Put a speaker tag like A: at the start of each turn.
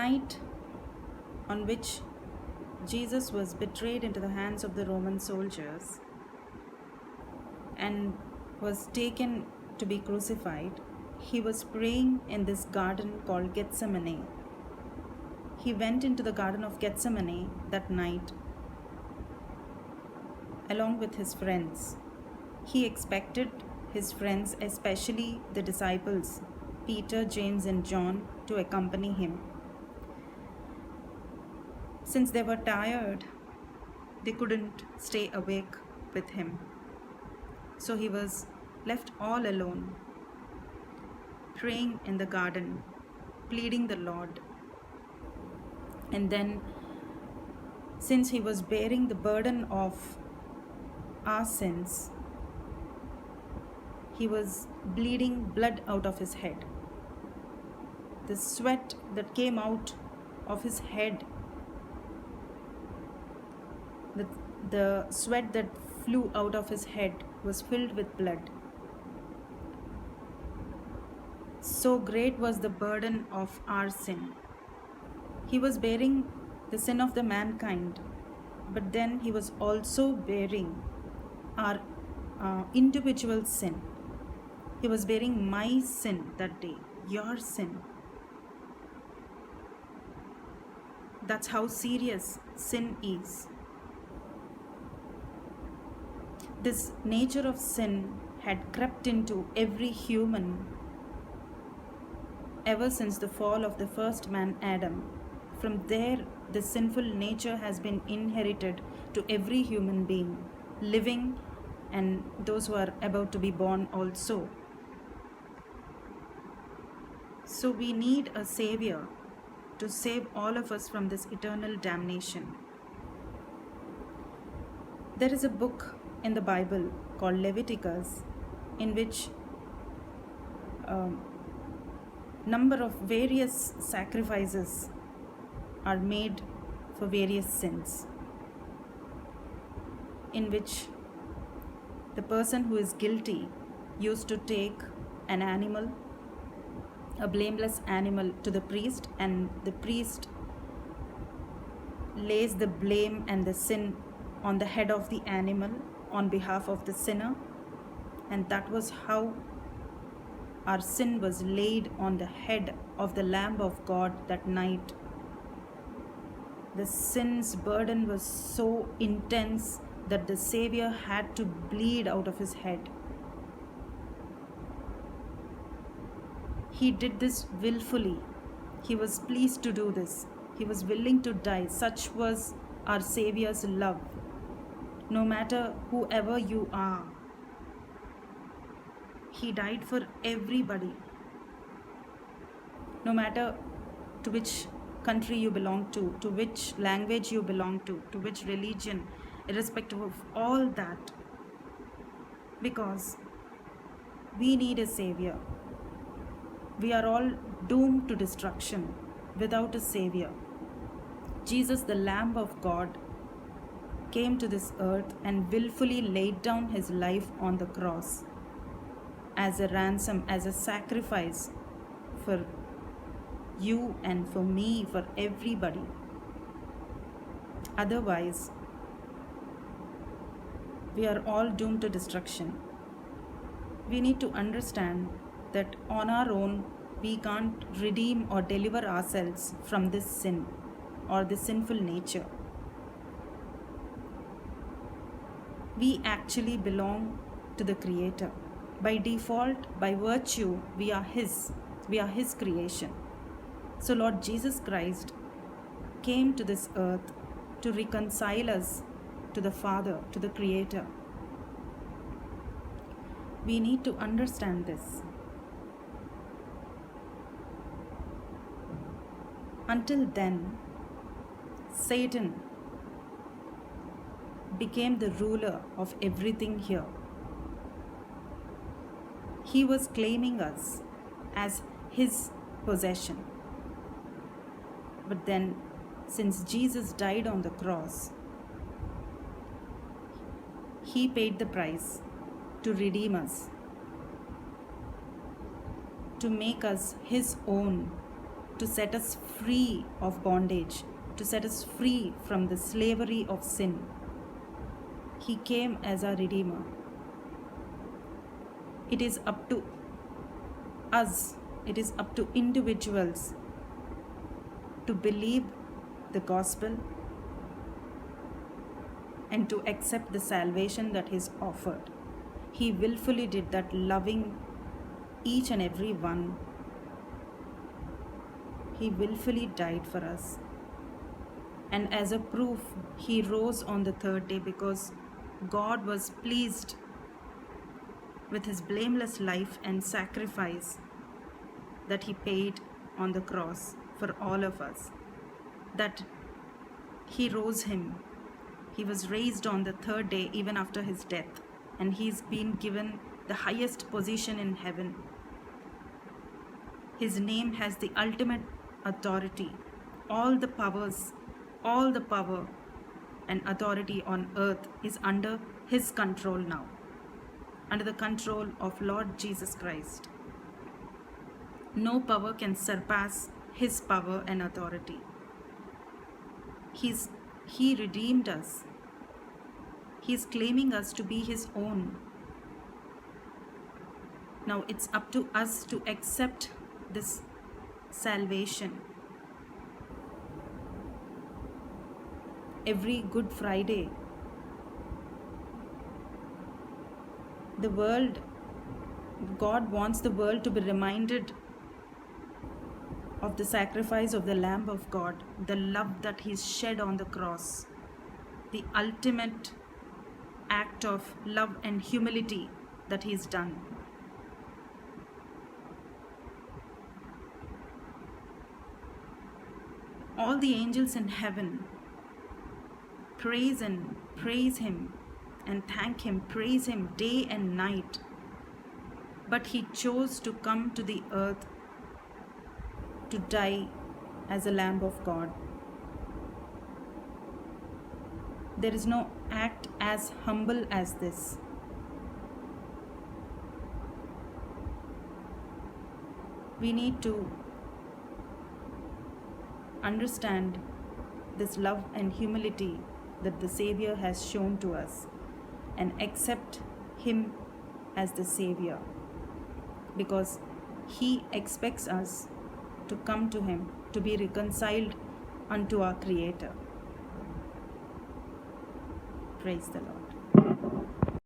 A: night on which Jesus was betrayed into the hands of the Roman soldiers and was taken to be crucified, he was praying in this garden called Gethsemane. He went into the Garden of Gethsemane that night along with his friends. He expected his friends, especially the disciples, Peter, James, and John, to accompany him. Since they were tired, they couldn't stay awake with him. So he was left all alone, praying in the garden, pleading the Lord. And then, since he was bearing the burden of our sins, he was bleeding blood out of his head. The sweat that came out of his head, the sweat that flew out of his head was filled with blood. So great was the burden of our sin. He was bearing the sin of the mankind, but then he was also bearing our individual sin. He was bearing my sin that day, your sin. That's how serious sin is. This nature of sin had crept into every human ever since the fall of the first man, Adam. From there, the sinful nature has been inherited to every human being, living and those who are about to be born also. So we need a savior to save all of us from this eternal damnation. There is a book in the Bible called Leviticus, in which number of various sacrifices are made for various sins, in which the person who is guilty used to take an animal, a blameless animal, to the priest, and the priest lays the blame and the sin on the head of the animal on behalf of the sinner. And that was how our sin was laid on the head of the Lamb of God that night. The sin's burden was so intense that the Savior had to bleed out of his head. He did this willfully. He was pleased to do this. He was willing to die. Such was our Savior's love. No matter whoever you are, he died for everybody. No matter to which country you belong to which language you belong to which religion, irrespective of all that, because we need a savior. We are all doomed to destruction without a savior. Jesus, the Lamb of God, came to this earth and willfully laid down his life on the cross as a ransom, as a sacrifice for you and for me, for everybody. Otherwise, we are all doomed to destruction. We need to understand that on our own, we can't redeem or deliver ourselves from this sin or this sinful nature. We actually belong to the Creator. By default, by virtue, we are His creation. So Lord Jesus Christ came to this earth to reconcile us to the Father, to the Creator. We need to understand this. Until then, Satan became the ruler of everything here. He was claiming us as his possession. But then, since Jesus died on the cross, he paid the price to redeem us, to make us his own, to set us free of bondage, to set us free from the slavery of sin. He came as our Redeemer. It is up to us, it is up to individuals to believe the gospel and to accept the salvation that is offered. He willfully did that, loving each and every one. He willfully died for us. And as a proof, he rose on the third day because God was pleased with his blameless life and sacrifice that he paid on the cross for all of us. That he rose him. He was raised on the third day even after his death, and he's been given the highest position in heaven. His name has the ultimate authority. All the power and authority on earth is under his control now, under the control of Lord Jesus Christ. No power can surpass his power and authority. He redeemed us. He's claiming us to be his own. Now it's up to us to accept this salvation. Every Good Friday, God wants the world to be reminded of the sacrifice of the Lamb of God, the love that He's shed on the cross, the ultimate act of love and humility that He's done. All the angels in heaven praise Him and thank Him, praise Him day and night. But He chose to come to the earth to die as a Lamb of God. There is no act as humble as this. We need to understand this love and humility that the Savior has shown to us and accept Him as the Savior, because He expects us to come to Him, to be reconciled unto our Creator. Praise the Lord.